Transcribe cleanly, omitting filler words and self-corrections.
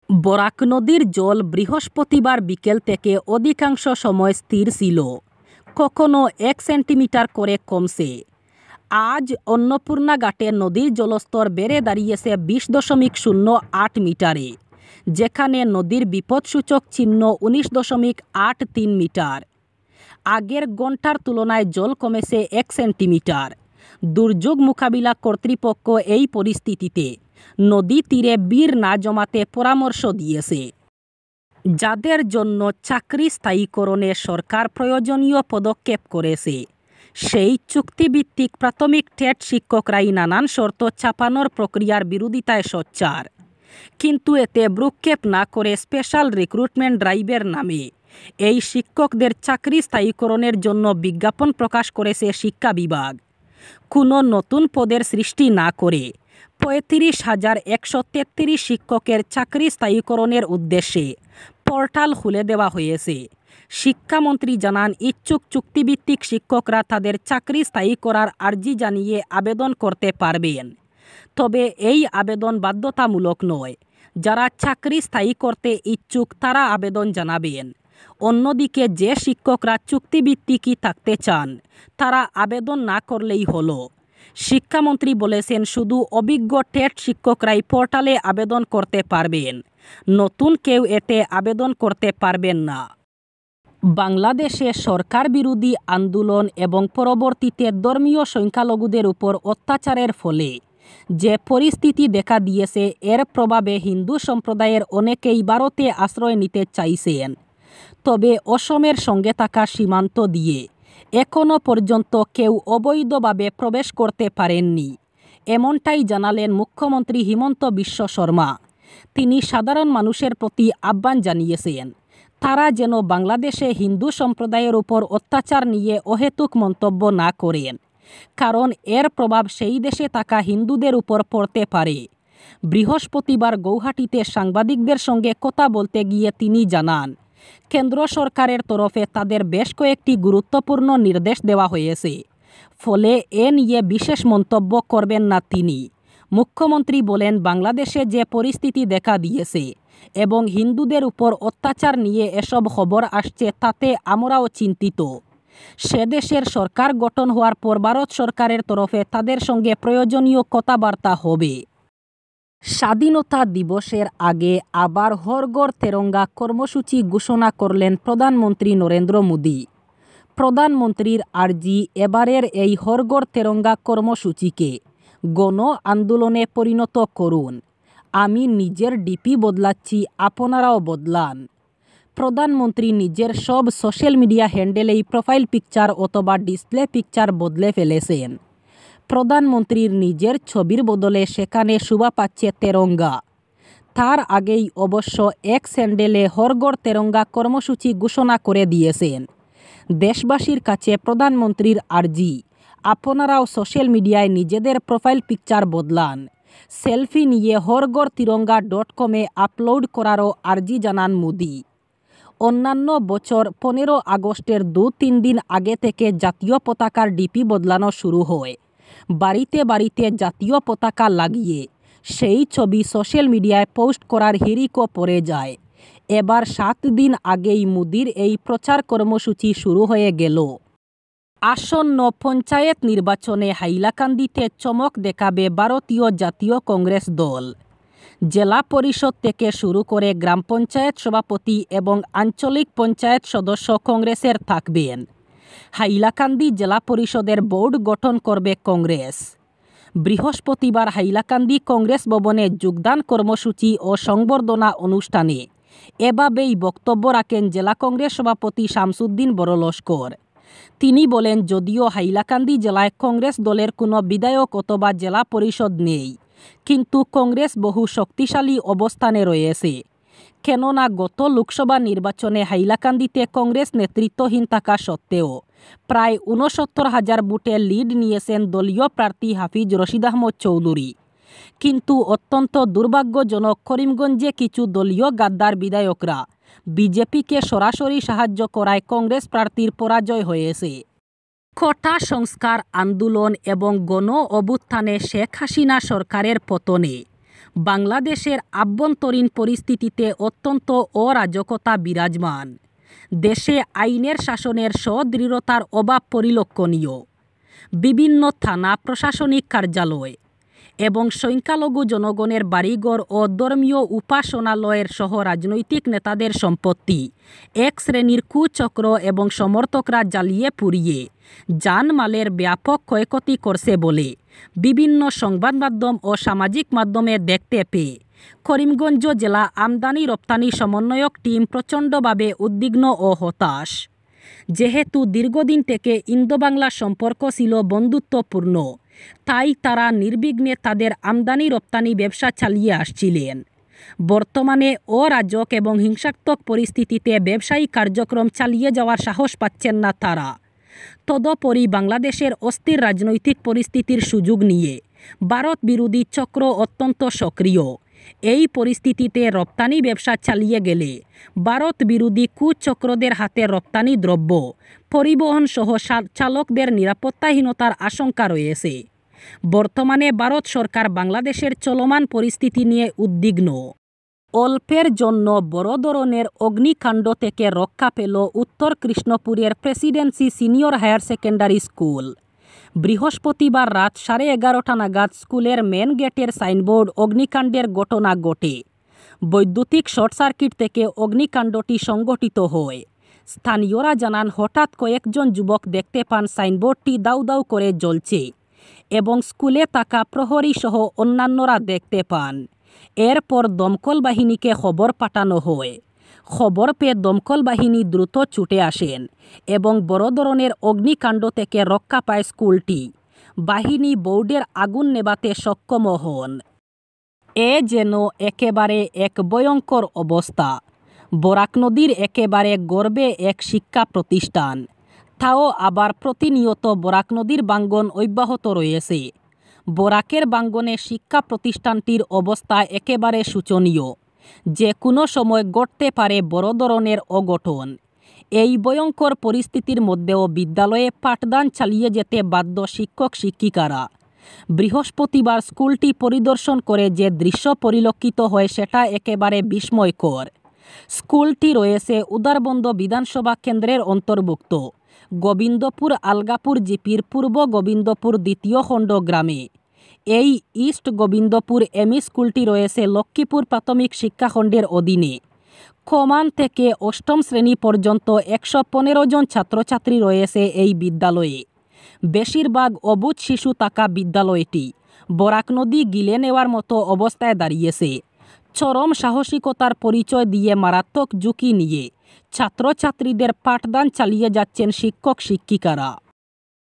বরাক নদীর জল বৃহস্পতিবার বিকেল থেকে অধিকাংশ সময় স্থির ছিল, কখনো 1 সেন্টিমিটার করে কমছে। আজ অন্নপূর্ণা ঘাটে নদীর জলস্তর বেড়ে দাঁড়িয়েছে 20.08 মিটারে, যেখানে নদীর বিপদসূচক চিহ্ন 19.83 মিটার। আগের ঘন্টার তুলনায় জল কমেছে 1 সেন্টিমিটার। দুর্যোগ মোকাবিলা কর্তৃপক্ষ এই পরিস্থিতিতে নদী তীরে বীর না জমাতে পরামর্শ দিয়েছে। যাদের জন্য চাকরি স্থায়ীকরণে সরকার প্রয়োজনীয় পদক্ষেপ করেছে, সেই চুক্তিভিত্তিক প্রাথমিক টেট শিক্ষকরাই নানান শর্ত চাপানোর প্রক্রিয়ার বিরোধিতায় সোচ্চার। কিন্তু এতে ভ্রুক্ষেপ না করে স্পেশাল রিক্রুটমেন্ট ড্রাইভের নামে এই শিক্ষকদের চাকরি স্থায়ীকরণের জন্য বিজ্ঞাপন প্রকাশ করেছে শিক্ষা বিভাগ। কোনো নতুন পদের সৃষ্টি না করে 35,133 শিক্ষকের চাকরি স্থায়ীকরণের উদ্দেশ্যে পোর্টাল খুলে দেওয়া হয়েছে। শিক্ষামন্ত্রী জানান, ইচ্ছুক চুক্তিভিত্তিক শিক্ষকরা তাদের চাকরি স্থায়ী করার আর্জি জানিয়ে আবেদন করতে পারবেন। তবে এই আবেদন বাধ্যতামূলক নয়। যারা চাকরি স্থায়ী করতে ইচ্ছুক তারা আবেদন জানাবেন। অন্যদিকে যে শিক্ষকরা চুক্তিভিত্তিকই থাকতে চান তারা আবেদন না করলেই হলো। শিক্ষামন্ত্রী বলেছেন, শুধু অভিজ্ঞ টেট শিক্ষকরাই পোর্টালে আবেদন করতে পারবেন, নতুন কেউ এতে আবেদন করতে পারবেন না। বাংলাদেশে সরকার বিরোধী আন্দোলন এবং পরবর্তীতে ধর্মীয় সংখ্যালঘুদের উপর অত্যাচারের ফলে যে পরিস্থিতি দেখা দিয়েছে, এর প্রভাবে হিন্দু সম্প্রদায়ের অনেকেই ভারতে আশ্রয় নিতে চাইছেন। তবে অসমের সঙ্গে থাকা সীমান্ত দিয়ে এখনও পর্যন্ত কেউ অবৈধভাবে প্রবেশ করতে পারেননি, এমনটাই জানালেন মুখ্যমন্ত্রী হিমন্ত বিশ্ব শর্মা। তিনি সাধারণ মানুষের প্রতি আহ্বান জানিয়েছেন, তারা যেন বাংলাদেশে হিন্দু সম্প্রদায়ের উপর অত্যাচার নিয়ে অহেতুক মন্তব্য না করেন, কারণ এর প্রভাব সেই দেশে থাকা হিন্দুদের উপর পড়তে পারে। বৃহস্পতিবার গৌহাটিতে সাংবাদিকদের সঙ্গে কথা বলতে গিয়ে তিনি জানান, কেন্দ্র সরকারের তরফে তাদের বেশ কয়েকটি গুরুত্বপূর্ণ নির্দেশ দেওয়া হয়েছে, ফলে এ নিয়ে বিশেষ মন্তব্য করবেন না তিনি। মুখ্যমন্ত্রী বলেন, বাংলাদেশে যে পরিস্থিতি দেখা দিয়েছে এবং হিন্দুদের উপর অত্যাচার নিয়ে এসব খবর আসছে, তাতে আমরাও চিন্তিত। সে দেশের সরকার গঠন হওয়ার পর ভারত সরকারের তরফে তাদের সঙ্গে প্রয়োজনীয় কথাবার্তা হবে। স্বাধীনতা দিবসের আগে আবার হর ঘর তেরঙ্গা কর্মসূচি ঘোষণা করলেন প্রধানমন্ত্রী নরেন্দ্র মোদী। প্রধানমন্ত্রীর আর্জি, এবারের এই হর ঘর তেরঙ্গা কর্মসূচিকে গণ আন্দোলনে পরিণত করুন। আমি নিজের ডিপি বদলাচ্ছি, আপনারাও বদলান। প্রধানমন্ত্রী নিজের সব সোশ্যাল মিডিয়া হ্যান্ডেলেই প্রোফাইল পিকচার অথবা ডিসপ্লে পিকচার বদলে ফেলেছেন। প্রধানমন্ত্রীর নিজের ছবির বদলে সেখানে শোভা পাচ্ছে তেরঙ্গা। তার আগেই অবশ্য এক স্যান্ডেলে হর ঘর তেরঙ্গা কর্মসূচি ঘোষণা করে দিয়েছেন। দেশবাসীর কাছে প্রধানমন্ত্রীর আর্জি, আপনারাও সোশ্যাল মিডিয়ায় নিজেদের প্রোফাইল পিকচার বদলান। সেলফি নিয়ে horghortiranga.com-এ আপলোড করারও আর্জি জানান মোদি। অন্যান্য বছর 15 আগস্টের 2-3 দিন আগে থেকে জাতীয় পতাকার ডিপি বদলানো শুরু হয়। বাড়িতে বাড়িতে জাতীয় পতাকা লাগিয়ে সেই ছবি সোশ্যাল মিডিয়ায় পোস্ট করার হিড়িকও পড়ে যায়। এবার 7 দিন আগেই মোদির এই প্রচার কর্মসূচি শুরু হয়ে গেল। আসন্ন পঞ্চায়েত নির্বাচনে হাইলাকান্দিতে চমক দেখাবে ভারতীয় জাতীয় কংগ্রেস দল। জেলা পরিষদ থেকে শুরু করে গ্রাম পঞ্চায়েত সভাপতি এবং আঞ্চলিক পঞ্চায়েত সদস্য কংগ্রেসের থাকবেন। হাইলাকান্দি জেলা পরিষদের বোর্ড গঠন করবে কংগ্রেস। বৃহস্পতিবার হাইলাকান্দি কংগ্রেস ভবনে যোগদান কর্মসূচি ও সংবর্ধনা অনুষ্ঠানে এভাবেই বক্তব্য রাখেন জেলা কংগ্রেস সভাপতি শামসুদ্দিন বড়লস্কর। তিনি বলেন, যদিও হাইলাকান্দি জেলায় কংগ্রেস দলের কোনো বিধায়ক অথবা জেলা পরিষদ নেই, কিন্তু কংগ্রেস বহু শক্তিশালী অবস্থানে রয়েছে। কেননা গত লোকসভা নির্বাচনে হাইলাকান্দিতে কংগ্রেস নেতৃত্বহীন থাকা সত্ত্বেও প্রায় 69,000 ভোটে লিড নিয়েছেন দলীয় প্রার্থী হাফিজ রশিদ আহমদ চৌধুরী। কিন্তু অত্যন্ত দুর্ভাগ্যজনক, করিমগঞ্জে কিছু দলীয় গাদ্দার বিধায়করা বিজেপিকে সরাসরি সাহায্য করায় কংগ্রেস প্রার্থীর পরাজয় হয়েছে। কোটা সংস্কার আন্দোলন এবং গণ অভ্যুত্থানে শেখ হাসিনা সরকারের পতনে বাংলাদেশের আভ্যন্তরীণ পরিস্থিতিতে অত্যন্ত অরাজকতা বিরাজমান। দেশে আইনের শাসনের সদৃঢ়তার অভাব পরিলক্ষণীয়। বিভিন্ন থানা, প্রশাসনিক কার্যালয় এবং সংখ্যালঘু জনগণের বাড়িঘর ও ধর্মীয় উপাসনালয়ের সহ রাজনৈতিক নেতাদের সম্পত্তি এক শ্রেণীর কুচক্র এবং সমর্থকরা জ্বালিয়ে পুড়িয়ে জানমালের ব্যাপক ক্ষয়ক্ষতি করছে বলে বিভিন্ন সংবাদ মাধ্যম ও সামাজিক মাধ্যমে দেখতে পেয়ে করিমগঞ্জ জেলা আমদানি রপ্তানি সমন্বয়ক টিম প্রচণ্ডভাবে উদ্বিগ্ন ও হতাশ। যেহেতু দীর্ঘদিন থেকে ইন্দো বাংলা সম্পর্ক ছিল বন্ধুত্বপূর্ণ, তাই তারা নির্বিঘ্নে তাদের আমদানি রপ্তানি ব্যবসা চালিয়ে আসছিলেন। বর্তমানে অরাজক এবং হিংসাত্মক পরিস্থিতিতে ব্যবসায়িক কার্যক্রম চালিয়ে যাওয়ার সাহস পাচ্ছেন না তারা। তদুপরি বাংলাদেশের অস্থির রাজনৈতিক পরিস্থিতির সুযোগ নিয়ে ভারত বিরোধী চক্র অত্যন্ত সক্রিয়। এই পরিস্থিতিতে রপ্তানি ব্যবসা চালিয়ে গেলে ভারত বিরোধী কুচক্রদের হাতে রপ্তানি দ্রব্য পরিবহন সহ চালকদের নিরাপত্তাহীনতার আশঙ্কা রয়েছে। বর্তমানে ভারত সরকার বাংলাদেশের চলমান পরিস্থিতি নিয়ে উদ্বিগ্ন। অল্পের জন্য বড় ধরনের অগ্নিকাণ্ড থেকে রক্ষা পেল উত্তর কৃষ্ণপুরের Presidency senior higher secondary school. বৃহস্পতিবার রাত 11:30 নাগাদ স্কুলের মেন গেটের সাইনবোর্ড অগ্নিকাণ্ডের ঘটনা ঘটে। বৈদ্যুতিক শর্ট সার্কিট থেকে অগ্নিকাণ্ডটি সংঘটিত হয়। স্থানীয়রা জানান, হঠাৎ কয়েকজন যুবক দেখতে পান সাইনবোর্ডটি দাউ দাউ করে জ্বলছে এবং স্কুলে থাকা প্রহরী সহ অন্যান্যরা দেখতে পান। এরপর দমকল বাহিনীকে খবর পাঠানো হয়। খবর পেয়ে দমকল বাহিনী দ্রুত ছুটে আসেন এবং বড় ধরনের অগ্নিকাণ্ড থেকে রক্ষা পায় স্কুলটি। বাহিনী বোর্ডের আগুন নেভাতে সক্ষম হন। এ যেন একেবারে এক ভয়ঙ্কর অবস্থা। বরাক নদীর একেবারে গর্বে এক শিক্ষা প্রতিষ্ঠান, তাও আবার প্রতিনিয়ত বরাক নদীর ভাঙ্গন অব্যাহত রয়েছে। বরাকের ভাঙ্গনে শিক্ষা প্রতিষ্ঠানটির অবস্থা একেবারে শোচনীয়। যে কোনো সময় ঘটতে পারে বড় ধরনের অঘটন। এই ভয়ঙ্কর পরিস্থিতির মধ্যেও বিদ্যালয়ে পাঠদান চালিয়ে যেতে বাধ্য শিক্ষক শিক্ষিকারা। বৃহস্পতিবার স্কুলটি পরিদর্শন করে যে দৃশ্য পরিলক্ষিত হয় সেটা একেবারে বিস্ময়কর। স্কুলটি রয়েছে উদারবন্দ বিধানসভা কেন্দ্রের অন্তর্ভুক্ত গোবিন্দপুর আলগাপুর জিপির পূর্ব গোবিন্দপুর 2য় খণ্ড গ্রামে। এই ইস্ট গোবিন্দপুর এমই স্কুলটি রয়েছে লক্ষ্মীপুর প্রাথমিক শিক্ষাখণ্ডের অধীনে। কমান থেকে 8ম শ্রেণী পর্যন্ত 115 জন ছাত্রছাত্রী রয়েছে এই বিদ্যালয়ে। বেশিরভাগ অবুঝ শিশু থাকা বিদ্যালয়টি বরাক নদী গিলে নেওয়ার মতো অবস্থায় দাঁড়িয়েছে। চরম সাহসিকতার পরিচয় দিয়ে মারাত্মক ঝুঁকি নিয়ে ছাত্রছাত্রীদের পাঠদান চালিয়ে যাচ্ছেন শিক্ষক শিক্ষিকারা।